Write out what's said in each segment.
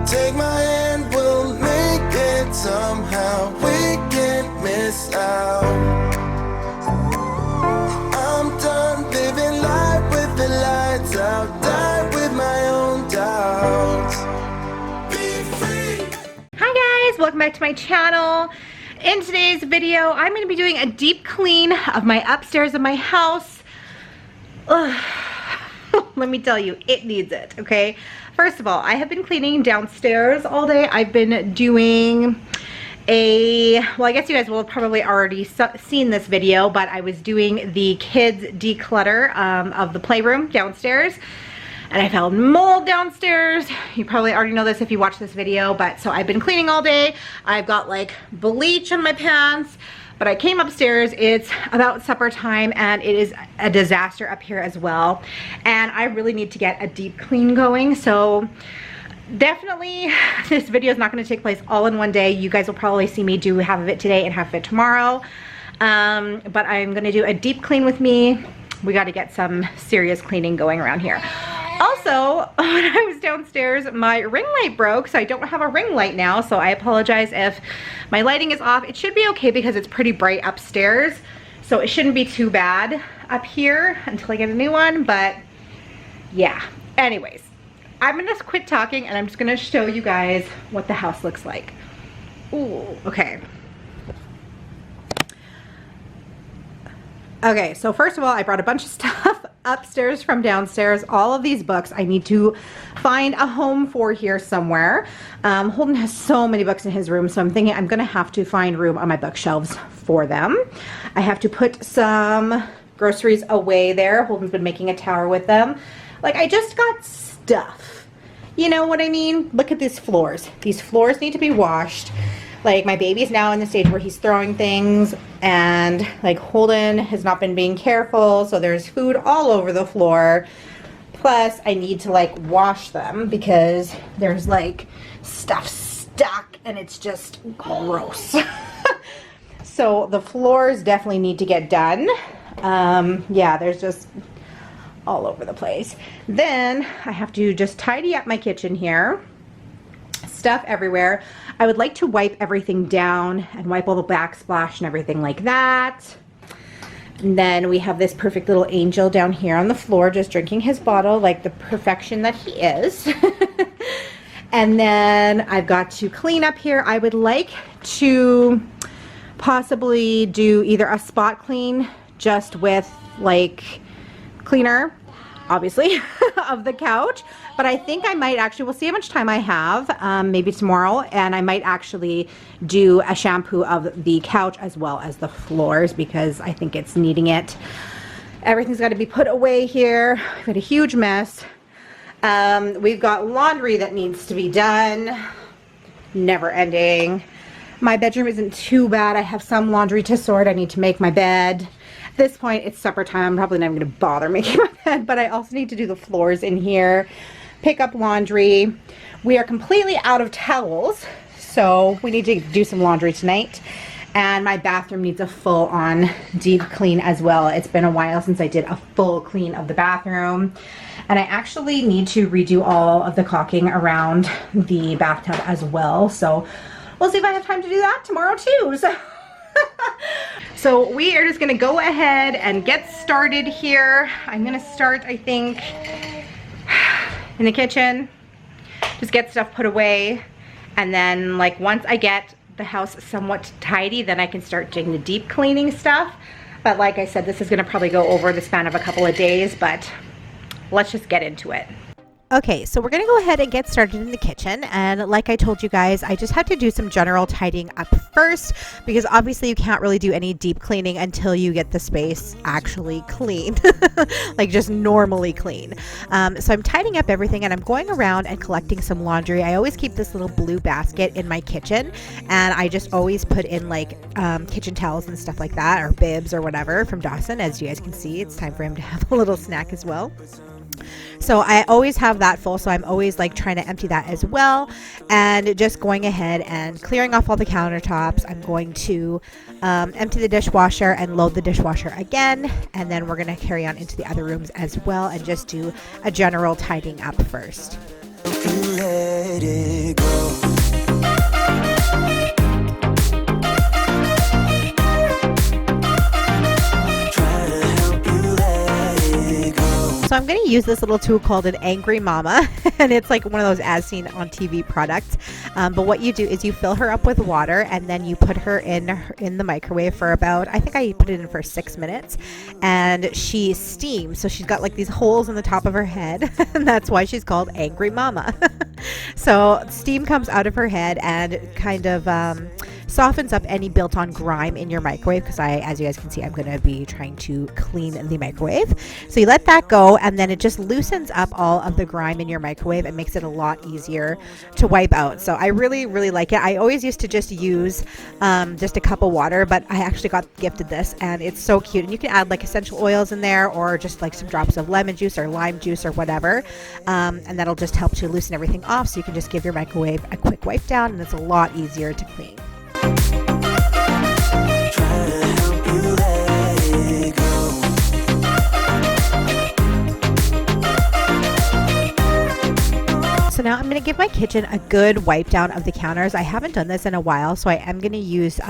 Take my hand, we'll make it somehow. We can't miss out. I'm done living life with the lights out. Die with my own doubts. Be free. Hi guys, welcome back to my channel. In today's video, I'm going to be doing a deep clean of my upstairs of my house. Ugh. Let me tell you, it needs it, okay? First of all, I have been cleaning downstairs all day. I've been doing well, I guess you guys will have probably already seen this video, but I was doing the kids declutter of the playroom downstairs. And I found mold downstairs. You probably already know this if you watch this video, but so I've been cleaning all day. I've got like bleach on my pants, but I came upstairs. It's about supper time and it is a disaster up here as well. And I really need to get a deep clean going. So definitely this video is not going to take place all in one day. You guys will probably see me do half of it today and half of it tomorrow. But I'm going to do a deep clean with me. We got to get some serious cleaning going around here. Also, when I was downstairs, my ring light broke, so I don't have a ring light now, so I apologize if my lighting is off. It should be okay because it's pretty bright upstairs, so it shouldn't be too bad up here until I get a new one, but yeah. Anyways, I'm gonna quit talking and I'm just gonna show you guys what the house looks like. Ooh, okay. Okay, so first of all, I brought a bunch of stuff upstairs from downstairs. All of these books I need to find a home for here somewhere. Holden has so many books in his room, so I'm thinking I'm gonna have to find room on my bookshelves for them. I have to put some groceries away there. Holden's been making a tower with them. Like, I just got stuff. You know what I mean? Look at these floors. These floors need to be washed. Like, my baby's now in the stage where he's throwing things, and like Holden has not been being careful, so there's food all over the floor. Plus I need to like wash them because there's like stuff stuck and it's just gross. So the floors definitely need to get done. Yeah, there's just all over the place. Then I have to just tidy up my kitchen here. Stuff everywhere. I would like to wipe everything down and wipe all the backsplash and everything like that. And then we have this perfect little angel down here on the floor just drinking his bottle like the perfection that he is. And then I've got to clean up here. I would like to possibly do either a spot clean just with like cleaner, obviously, of the couch, but I think I might actually, we'll see how much time I have, maybe tomorrow, and I might actually do a shampoo of the couch as well as the floors because I think it's needing it. Everything's got to be put away here. We've got a huge mess. We've got laundry that needs to be done. Never ending. My bedroom isn't too bad. I have some laundry to sort. I need to make my bed. At this point, it's supper time. I'm probably not even going to bother making my bed, but I also need to do the floors in here, pick up laundry. We are completely out of towels, so we need to do some laundry tonight. And my bathroom needs a full-on deep clean as well. It's been a while since I did a full clean of the bathroom. And I actually need to redo all of the caulking around the bathtub as well. So we'll see if I have time to do that tomorrow too. So we are just gonna go ahead and get started here. I'm gonna start, I think, in the kitchen. Just get stuff put away. And then like once I get the house somewhat tidy, then I can start doing the deep cleaning stuff. But like I said, this is gonna probably go over the span of a couple of days, but let's just get into it. Okay, so we're going to go ahead and get started in the kitchen, and like I told you guys, I just had to do some general tidying up first because obviously you can't really do any deep cleaning until you get the space actually clean, like just normally clean. So I'm tidying up everything and I'm going around and collecting some laundry. I always keep this little blue basket in my kitchen, and I just always put in like kitchen towels and stuff like that, or bibs or whatever from Dawson. As you guys can see, it's time for him to have a little snack as well. So I always have that full, so I'm always like trying to empty that as well, and just going ahead and clearing off all the countertops. I'm going to empty the dishwasher and load the dishwasher again, and then we're going to carry on into the other rooms as well and just do a general tidying up first. let it go. Try to help you let it go. So I'm going to use this little tool called an Angry Mama, and it's like one of those as seen on TV products. But what you do is you fill her up with water, and then you put her in the microwave for about, I think I put it in for 6 minutes, and she steams. So she's got like these holes in the top of her head, and that's why she's called Angry Mama. So steam comes out of her head and kind of softens up any built-on grime in your microwave, because as you guys can see, I'm going to be trying to clean the microwave. So you let that go, and then it just loosens up all of the grime in your microwave and makes it a lot easier to wipe out. So I really, really like it. I always used to just use just a cup of water, but I actually got gifted this, and it's so cute. And you can add like essential oils in there, or just like some drops of lemon juice or lime juice or whatever, and that'll just help to loosen everything off, so you can just give your microwave a quick wipe down, and it's a lot easier to clean. Try to help you let it go. So now I'm going to give my kitchen a good wipe down of the counters. I haven't done this in a while, so I am going to use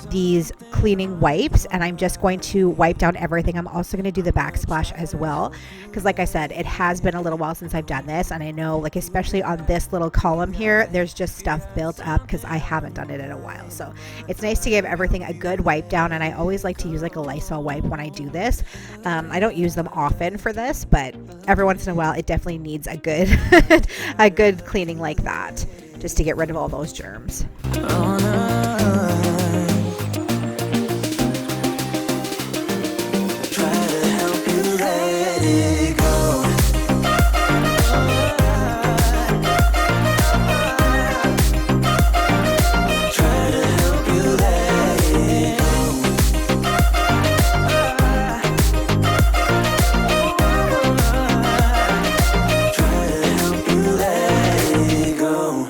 these cleaning wipes, and I'm just going to wipe down everything. I'm also going to do the backsplash as well, because like I said, it has been a little while since I've done this, and I know, like, especially on this little column here, there's just stuff built up because I haven't done it in a while. So it's nice to give everything a good wipe down, and I always like to use like a Lysol wipe when I do this. I don't use them often for this, but every once in a while it definitely needs a good a good cleaning like that, just to get rid of all those germs. Oh, no. Try to help you let it go. Try to help you let it go. Try to help you let it go.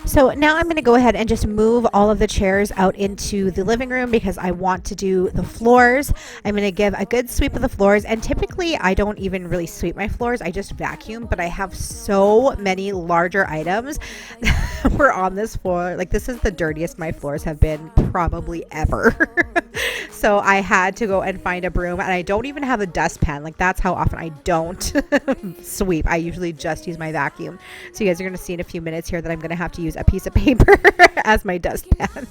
So now I'm going to go ahead and just move all of the chairs out into the living room, because I want to do the floors. I'm going to give a good sweep of the floors, and typically I don't even really sweep my floors, I just vacuum, but I have so many larger items that were on this floor. Like, this is the dirtiest my floors have been probably ever. So I had to go and find a broom, and I don't even have a dustpan. Like, that's how often I don't sweep. I usually just use my vacuum. So you guys are going to see in a few minutes here that I'm going to have to use a piece of paper as my dustpan.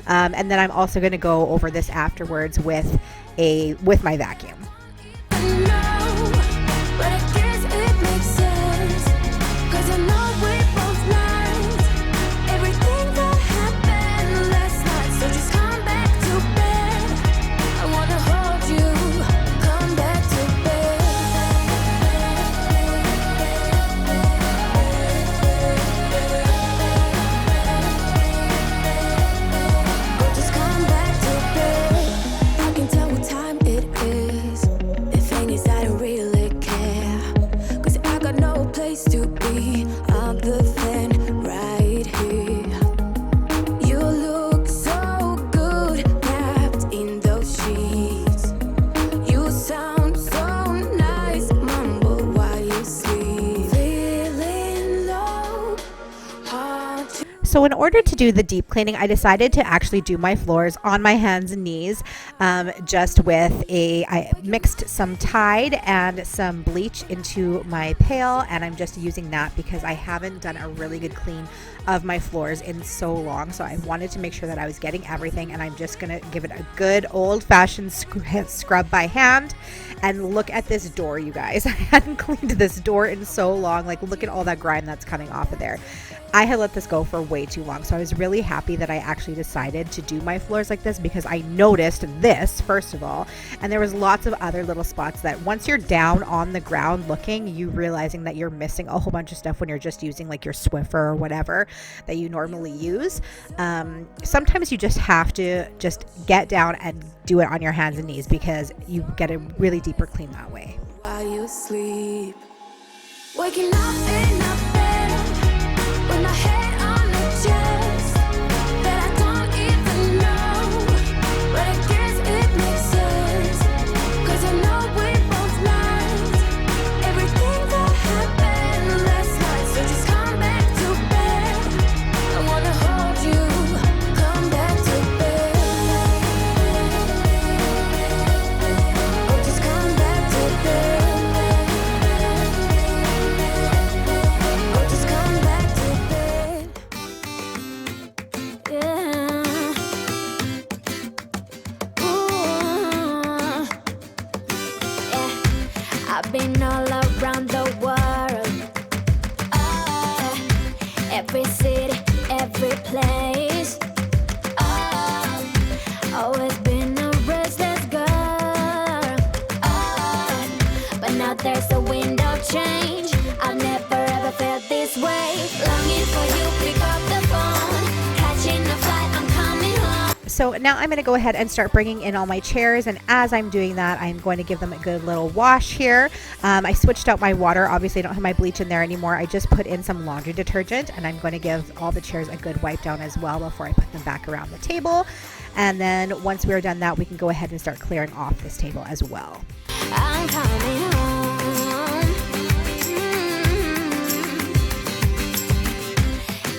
And then I'm also going to go over this afterwards with my vacuum. So in order to do the deep cleaning, I decided to actually do my floors on my hands and knees, just with I mixed some Tide and some bleach into my pail, and I'm just using that because I haven't done a really good clean of my floors in so long. So I wanted to make sure that I was getting everything, and I'm just gonna give it a good old-fashioned scrub by hand. And look at this door, you guys. I hadn't cleaned this door in so long. Like, look at all that grime that's coming off of there. I had let this go for way too long, so I was really happy that I actually decided to do my floors like this, because I noticed this, first of all, and there was lots of other little spots that once you're down on the ground looking, you realizing that you're missing a whole bunch of stuff when you're just using like your Swiffer or whatever that you normally use. Sometimes you just have to just get down and do it on your hands and knees, because you get a really deeper clean that way. While you sleep, waking up in a bed with my head on the chest that I don't even know, but I guess it makes sense, 'cause I I've been all around the world. Every city, every place. Always been a restless girl. But now there's a wind of change. I've never ever felt this way. Longing for you, pick up the phone. Catching a flight, I'm coming home. So now I'm going to go ahead and start bringing in all my chairs, and as I'm doing that, I'm going to give them a good little wash here. I switched out my water. Obviously I don't have my bleach in there anymore. I just put in some laundry detergent, and I'm going to give all the chairs a good wipe down as well before I put them back around the table. And then once we're done that, we can go ahead and start clearing off this table as well. I'm coming home.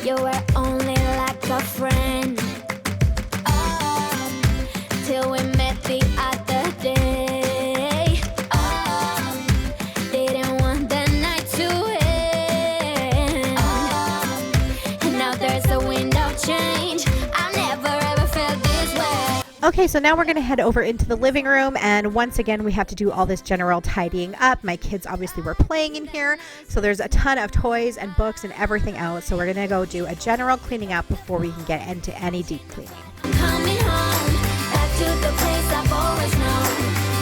You were only like a friend. Till we met the other day. Didn't want the night to end. And now there's a wind of change. I never ever felt this way. Okay, so now we're going to head over into the living room, and once again we have to do all this general tidying up. My kids obviously were playing in here, so there's a ton of toys and books and everything else, so we're going to go do a general cleaning up before we can get into any deep cleaning. I'm coming home, back to the place I've always known.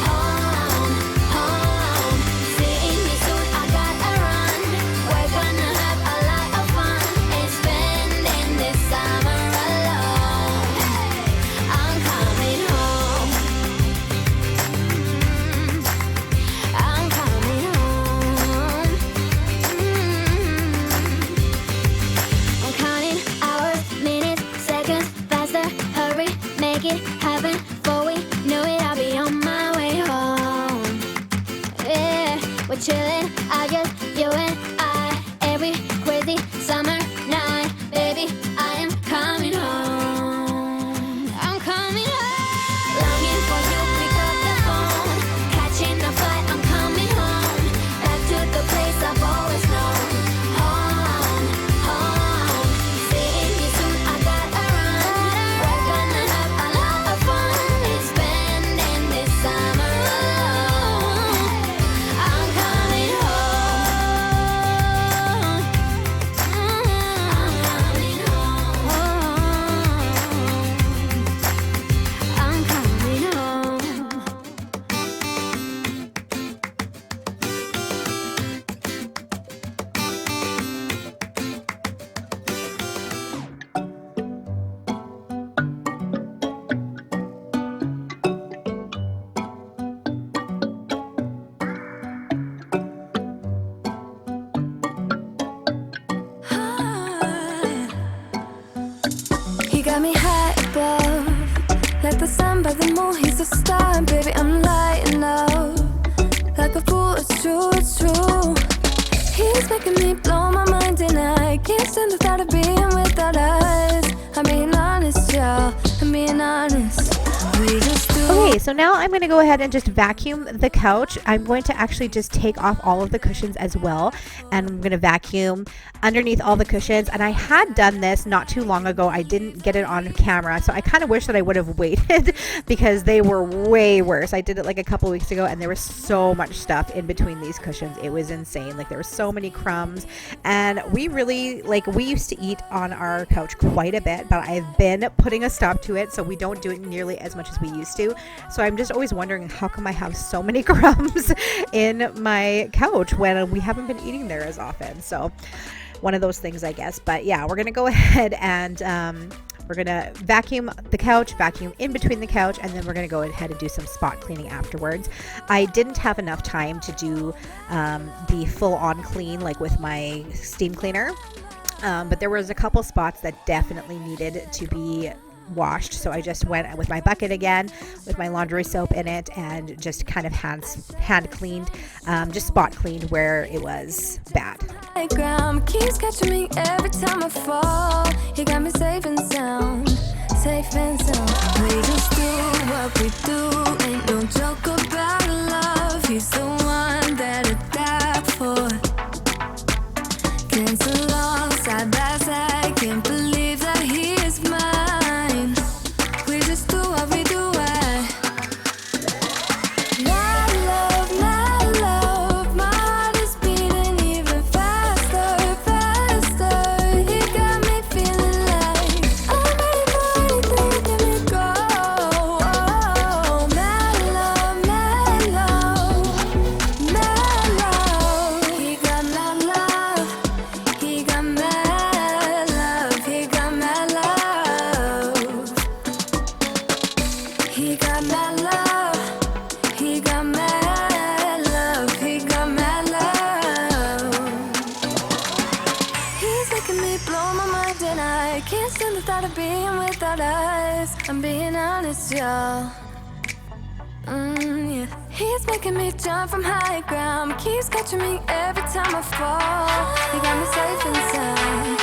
Home, home. Seeing me soon, I gotta run. We're gonna have a lot of fun and spending this summer alone. I'm coming home. I'm coming home. I'm counting hours, minutes, seconds, faster, hurry, make it happen. Before we knew it, I'll be on my way home. Yeah, we're chilling, I guess, you and I. Every crazy summer night, baby, I am coming home. I'm coming home. Longing for you, pick up the phone. Catching a flight, I'm coming home. Back to the place I've always known. Home, home. Seeing you soon, I gotta run. We're gonna have a lot of fun and spending this summer alone. I'm coming home. I'm coming home. I'm coming home. He got me high above, like the sun by the moon. He's a star, and baby, I'm lighting up. Like a fool, it's true, it's true. He's making me blow my mind, and I can't stand the thought of being without us. I'm being honest, y'all. I'm being honest. We just do. Okay, so now I'm going to go ahead and just vacuum the couch. I'm going to actually just take off all of the cushions as well, and I'm going to vacuum underneath all the cushions. And I had done this not too long ago. I didn't get it on camera, so I kind of wish that I would have waited because they were way worse. I did it like a couple weeks ago, and there was so much stuff in between these cushions. It was insane. Like, there were so many crumbs, and we used to eat on our couch quite a bit, but I've been putting a stop to it, so we don't do it nearly as much as we used to. So I'm just always wondering, how come I have so many crumbs in my couch when we haven't been eating there as often? So one of those things, I guess. But yeah, we're gonna go ahead and we're gonna vacuum the couch, vacuum in between the couch, and then we're gonna go ahead and do some spot cleaning afterwards. I didn't have enough time to do the full-on clean, like with my steam cleaner, but there was a couple spots that definitely needed to be washed, so I just went with my bucket again with my laundry soap in it and just kind of hand cleaned, just spot cleaned where it was bad. Ground keeps catching me every time I fall. You got me safe and sound, safe and sound. We just do what we do, ain't no joke about love. He's the one that I die for. Can't along side by side, can't believe that he is mine. We just do what we do. My love, my love. the thought of being without us. I'm being honest, y'all. Yeah. He's making me jump from high ground, keeps catching me every time I fall. He got me safe and sound.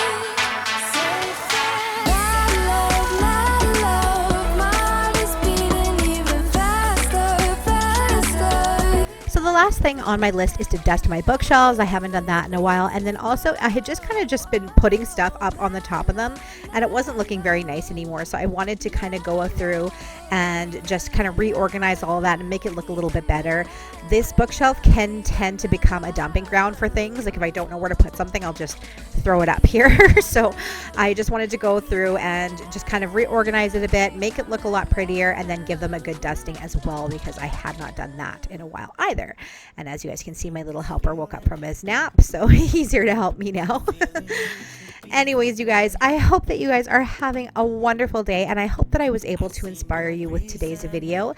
So the last thing on my list is to dust my bookshelves. I haven't done that in a while. And then also I had just kind of been putting stuff up on the top of them, and it wasn't looking very nice anymore. So I wanted to kind of go through and just kind of reorganize all of that and make it look a little bit better. This bookshelf can tend to become a dumping ground for things. Like if I don't know where to put something, I'll just throw it up here. So I just wanted to go through and just kind of reorganize it a bit, make it look a lot prettier, and then give them a good dusting as well, because I had not done that in a while either. And as you guys can see, my little helper woke up from his nap, so he's here to help me now. Anyways, you guys, I hope that you guys are having a wonderful day, and I hope that I was able to inspire you with today's video.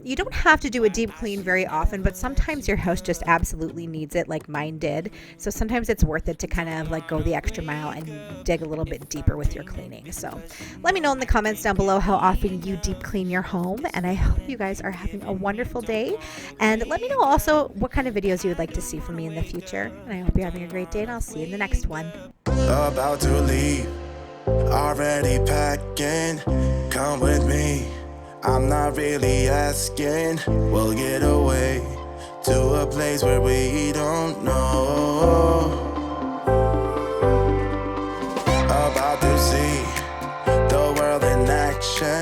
You don't have to do a deep clean very often, but sometimes your house just absolutely needs it, like mine did. So sometimes it's worth it to kind of like go the extra mile and dig a little bit deeper with your cleaning. So let me know in the comments down below how often you deep clean your home, and I hope you guys are having a wonderful day. And let me know also what kind of videos you would like to see from me in the future. And I hope you're having a great day, and I'll see you in the next one. About to leave, already packing. Come with me, I'm not really asking. We'll get away to a place where we don't know. About to see the world in action.